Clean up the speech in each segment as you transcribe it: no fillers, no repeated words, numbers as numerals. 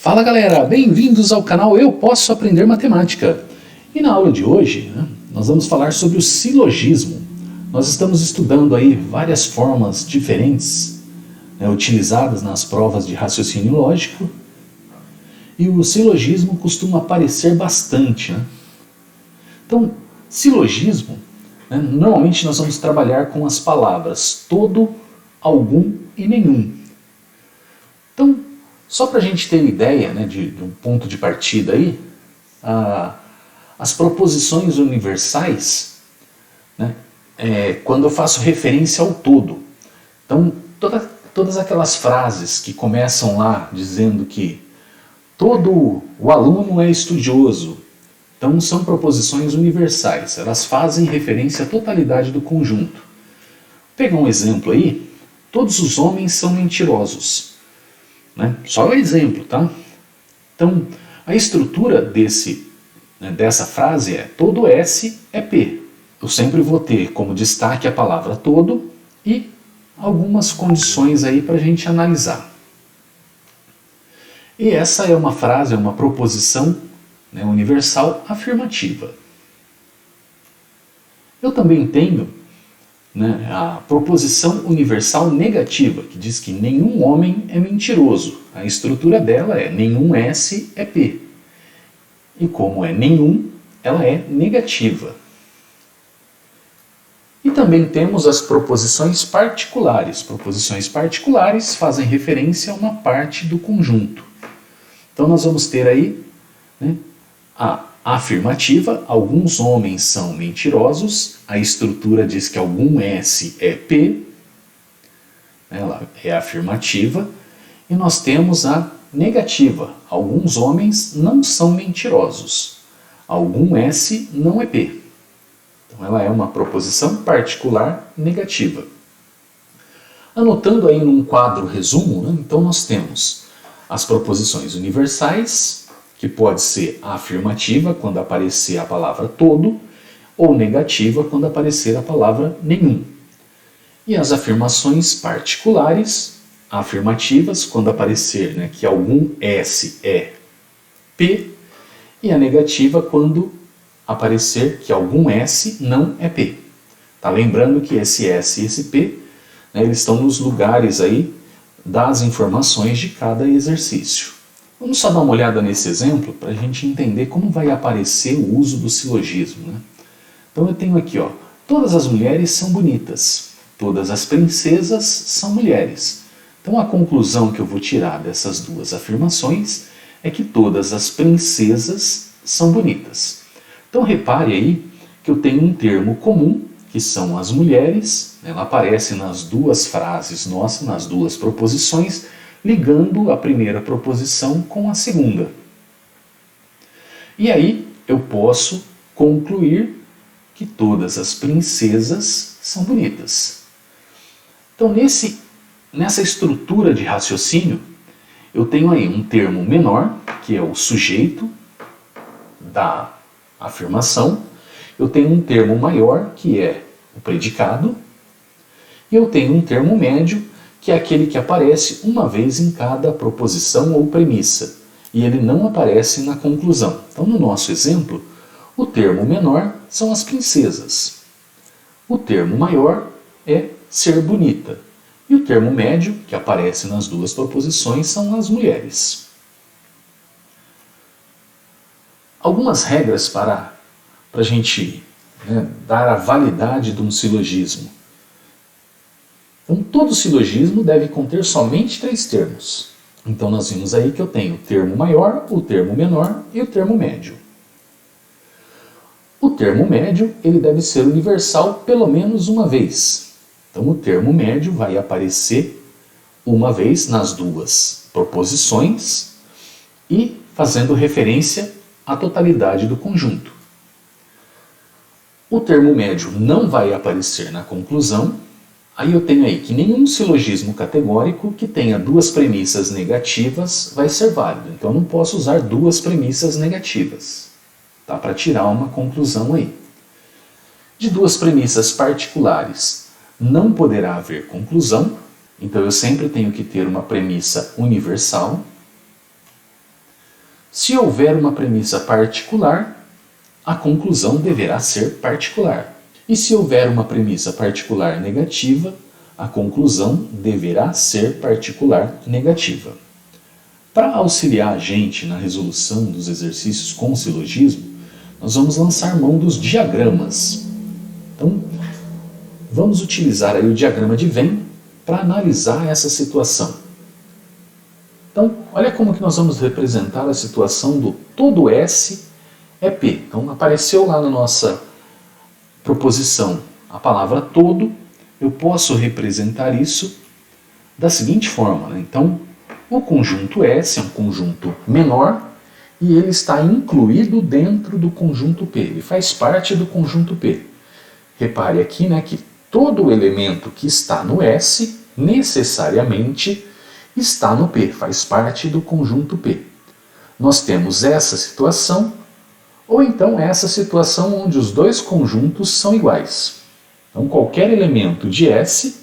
Fala galera, bem-vindos ao canal Eu Posso Aprender Matemática. E na aula de hoje, nós vamos falar sobre o silogismo. Nós estamos estudando aí várias formas diferentes utilizadas nas provas de raciocínio lógico. E o silogismo costuma aparecer bastante. Então, silogismo, normalmente nós vamos trabalhar com as palavras todo, algum e nenhum. Então, só para a gente ter ideia de um ponto de partida aí, as proposições universais, quando eu faço referência ao todo. Então, todas aquelas frases que começam lá dizendo que todo o aluno é estudioso, então são proposições universais, elas fazem referência à totalidade do conjunto. Vou pegar um exemplo aí, todos os homens são mentirosos. Só um exemplo, tá? Então, a estrutura dessa frase é todo S é P. Eu sempre vou ter como destaque a palavra todo e algumas condições aí para a gente analisar. E essa é uma frase, é uma proposição universal afirmativa. Eu também tenho a proposição universal negativa, que diz que nenhum homem é mentiroso. A estrutura dela é nenhum S é P. E como é nenhum, ela é negativa. E também temos as proposições particulares. Proposições particulares fazem referência a uma parte do conjunto. Então nós vamos ter aí a afirmativa, alguns homens são mentirosos, a estrutura diz que algum S é P, ela é afirmativa, e nós temos a negativa, alguns homens não são mentirosos, algum S não é P. Então ela é uma proposição particular negativa. Anotando aí num quadro resumo, então nós temos as proposições universais, que pode ser afirmativa quando aparecer a palavra todo, ou negativa quando aparecer a palavra nenhum. E as afirmações particulares, afirmativas quando aparecer que algum S é P, e a negativa quando aparecer que algum S não é P. Tá lembrando que esse S e esse P, eles estão nos lugares aí das informações de cada exercício. Vamos só dar uma olhada nesse exemplo para a gente entender como vai aparecer o uso do silogismo. Então eu tenho aqui, todas as mulheres são bonitas, todas as princesas são mulheres. Então a conclusão que eu vou tirar dessas duas afirmações é que todas as princesas são bonitas. Então repare aí que eu tenho um termo comum, que são as mulheres, ela aparece nas duas frases nossas, nas duas proposições, ligando a primeira proposição com a segunda. E aí eu posso concluir que todas as princesas são bonitas. Então nessa estrutura de raciocínio, eu tenho aí um termo menor, que é o sujeito da afirmação, eu tenho um termo maior, que é o predicado, e eu tenho um termo médio, que é aquele que aparece uma vez em cada proposição ou premissa, e ele não aparece na conclusão. Então, no nosso exemplo, o termo menor são as princesas. O termo maior é ser bonita. E o termo médio, que aparece nas duas proposições, são as mulheres. Algumas regras para a gente dar a validade de um silogismo. Então, todo silogismo deve conter somente 3 termos. Então, nós vimos aí que eu tenho o termo maior, o termo menor e o termo médio. O termo médio ele deve ser universal pelo menos uma vez. Então, o termo médio vai aparecer uma vez nas duas proposições e fazendo referência à totalidade do conjunto. O termo médio não vai aparecer na conclusão. Aí eu tenho aí que nenhum silogismo categórico que tenha duas premissas negativas vai ser válido. Então eu não posso usar duas premissas negativas, para tirar uma conclusão aí. De duas premissas particulares não poderá haver conclusão, então eu sempre tenho que ter uma premissa universal. Se houver uma premissa particular, a conclusão deverá ser particular. E se houver uma premissa particular negativa, a conclusão deverá ser particular negativa. Para auxiliar a gente na resolução dos exercícios com silogismo, nós vamos lançar mão dos diagramas. Então, vamos utilizar aí o diagrama de Venn para analisar essa situação. Então, olha como que nós vamos representar a situação do todo S é P. Então, apareceu lá na nossa proposição a palavra todo, eu posso representar isso da seguinte forma, né? Então, o conjunto S é um conjunto menor e ele está incluído dentro do conjunto P, ele faz parte do conjunto P. Repare aqui, né, que todo elemento que está no S necessariamente está no P, faz parte do conjunto P. Nós temos essa situação, ou então essa situação onde os dois conjuntos são iguais. Então qualquer elemento de S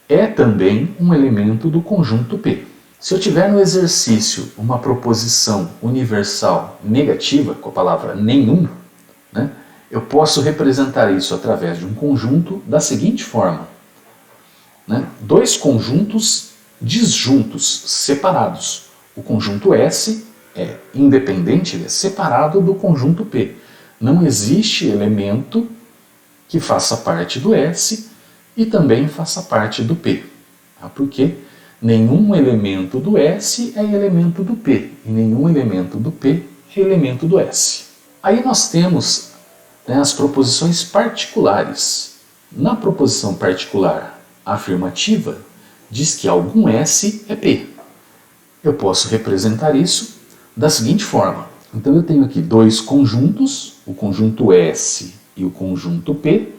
é também um elemento do conjunto P. Se eu tiver no exercício uma proposição universal negativa, com a palavra nenhum, né, eu posso representar isso através de um conjunto da seguinte forma. Né, dois conjuntos disjuntos, separados. O conjunto S é independente, ele é separado do conjunto P. Não existe elemento que faça parte do S e também faça parte do P. Tá? Porque nenhum elemento do S é elemento do P e nenhum elemento do P é elemento do S. Aí nós temos, né, as proposições particulares. Na proposição particular afirmativa, diz que algum S é P. Eu posso representar isso da seguinte forma. Então eu tenho aqui dois conjuntos, o conjunto S e o conjunto P,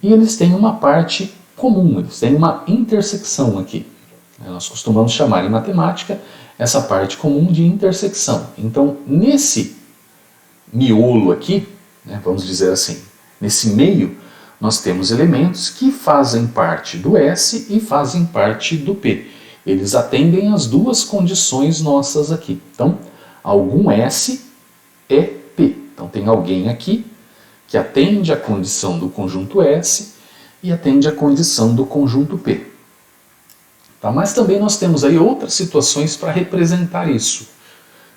e eles têm uma parte comum, eles têm uma intersecção aqui. Nós costumamos chamar em matemática essa parte comum de intersecção. Então nesse miolo aqui, né, vamos dizer assim, nesse meio, nós temos elementos que fazem parte do S e fazem parte do P. Eles atendem as duas condições nossas aqui. Então, algum S é P. Então, tem alguém aqui que atende a condição do conjunto S e atende a condição do conjunto P. Tá? Mas também nós temos aí outras situações para representar isso.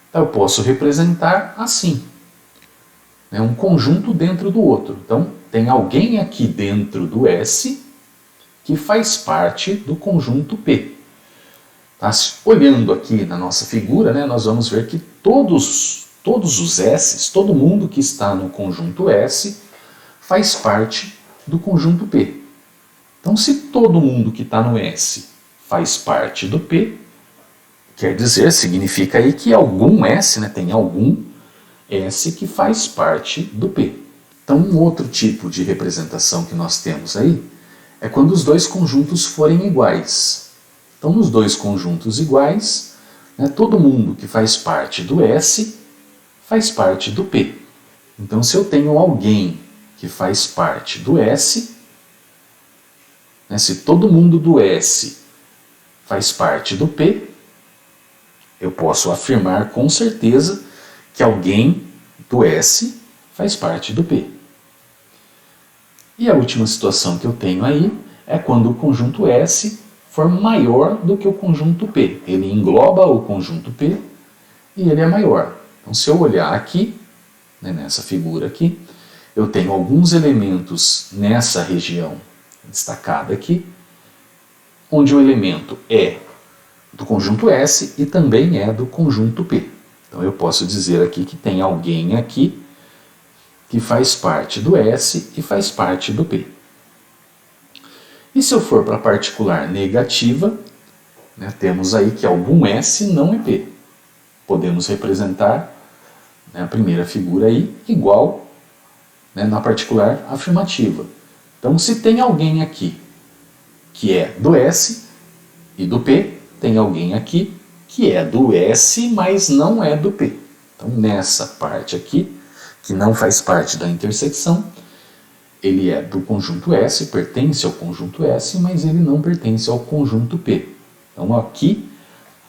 Então, eu posso representar assim. É um conjunto dentro do outro. Então, tem alguém aqui dentro do S que faz parte do conjunto P. Tá? Olhando aqui na nossa figura, né, nós vamos ver que todos os S's, todo mundo que está no conjunto S faz parte do conjunto P. Então, se todo mundo que está no S faz parte do P, quer dizer, significa aí que algum S, né, tem algum S que faz parte do P. Então, um outro tipo de representação que nós temos aí é quando os dois conjuntos forem iguais. Então, nos dois conjuntos iguais, né, todo mundo que faz parte do S faz parte do P. Então, se eu tenho alguém que faz parte do S, né, se todo mundo do S faz parte do P, eu posso afirmar com certeza que alguém do S faz parte do P. E a última situação que eu tenho aí é quando o conjunto S for maior do que o conjunto P. Ele engloba o conjunto P e ele é maior. Então, se eu olhar aqui, né, nessa figura aqui, eu tenho alguns elementos nessa região destacada aqui, onde o elemento é do conjunto S e também é do conjunto P. Então eu posso dizer aqui que tem alguém aqui que faz parte do S e faz parte do P. E se eu for para a particular negativa, né, temos aí que algum S não é P. Podemos representar, né, a primeira figura aí igual, né, na particular afirmativa. Então, se tem alguém aqui que é do S e do P, tem alguém aqui que é do S, mas não é do P. Então, nessa parte aqui, que não faz parte da intersecção, ele é do conjunto S, pertence ao conjunto S, mas ele não pertence ao conjunto P. Então, aqui,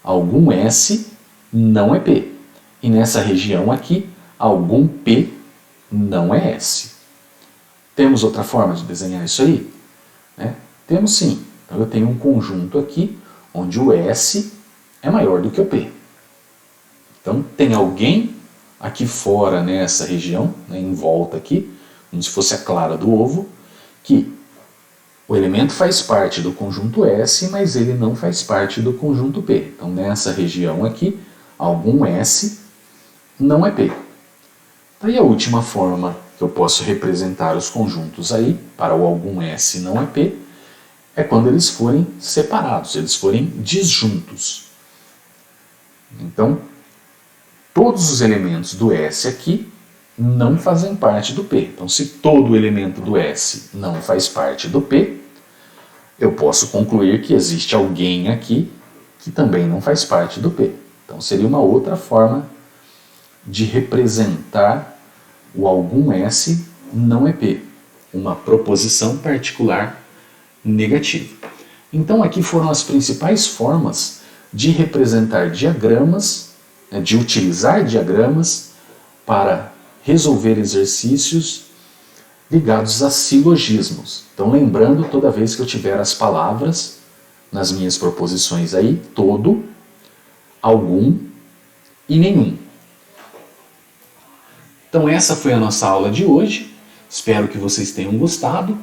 algum S não é P. E nessa região aqui, algum P não é S. Temos outra forma de desenhar isso aí? Né? Temos sim. Então eu tenho um conjunto aqui onde o S é maior do que o P. Então tem alguém aqui fora nessa região, né, em volta aqui, como se fosse a clara do ovo, que o elemento faz parte do conjunto S, mas ele não faz parte do conjunto P. Então nessa região aqui, algum S não é P. Daí a última forma que eu posso representar os conjuntos aí, para o algum S não é P, é quando eles forem separados, eles forem disjuntos. Então, todos os elementos do S aqui não fazem parte do P. Então, se todo elemento do S não faz parte do P, eu posso concluir que existe alguém aqui que também não faz parte do P. Então, seria uma outra forma de representar o algum S não é P, uma proposição particular negativa. Então, aqui foram as principais formas de representar diagramas, de utilizar diagramas para resolver exercícios ligados a silogismos. Então, lembrando, toda vez que eu tiver as palavras nas minhas proposições aí, todo, algum e nenhum. Então, essa foi a nossa aula de hoje. Espero que vocês tenham gostado.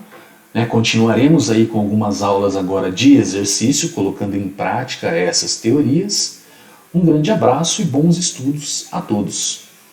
Continuaremos aí com algumas aulas agora de exercício, colocando em prática essas teorias. Um grande abraço e bons estudos a todos.